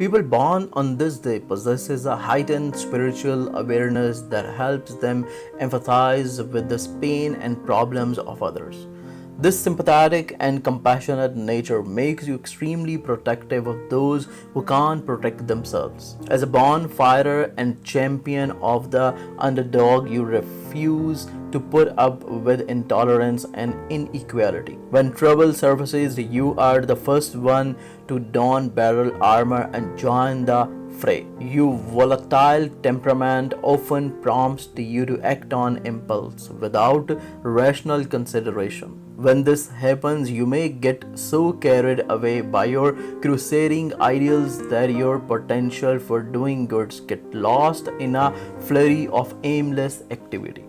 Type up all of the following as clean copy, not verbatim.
People born on this day possesses a heightened spiritual awareness that helps them empathize with the pain and problems of others. This sympathetic and compassionate nature makes you extremely protective of those who can't protect themselves. As a born fighter and champion of the underdog, you refuse to put up with intolerance and inequality. When trouble surfaces, you are the first one to don battle armor and join the fray. Your volatile temperament often prompts you to act on impulse without rational consideration. When this happens, you may get so carried away by your crusading ideals that your potential for doing good gets lost in a flurry of aimless activity.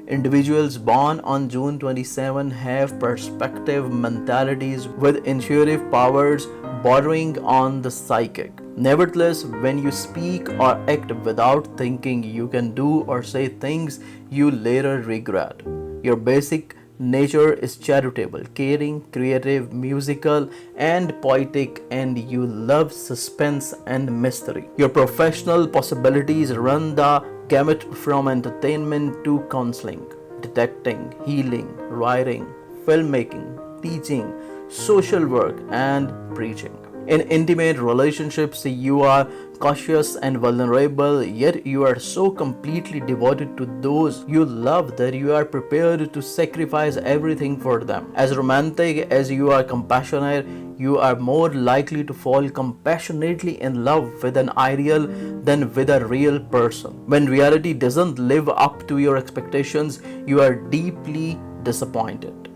Individuals born on June 27 have perspective mentalities with intuitive powers bordering on the psychic. Nevertheless, when you speak or act without thinking, you can do or say things you later regret. Your basic nature is charitable, caring, creative, musical, and poetic, and you love suspense and mystery. Your professional possibilities run the gamut from entertainment to counseling, detecting, healing, writing, filmmaking, teaching, social work, and preaching. In intimate relationships, you are cautious and vulnerable, yet you are so completely devoted to those you love that you are prepared to sacrifice everything for them. As romantic as you are compassionate, you are more likely to fall compassionately in love with an ideal than with a real person. When reality doesn't live up to your expectations, you are deeply disappointed.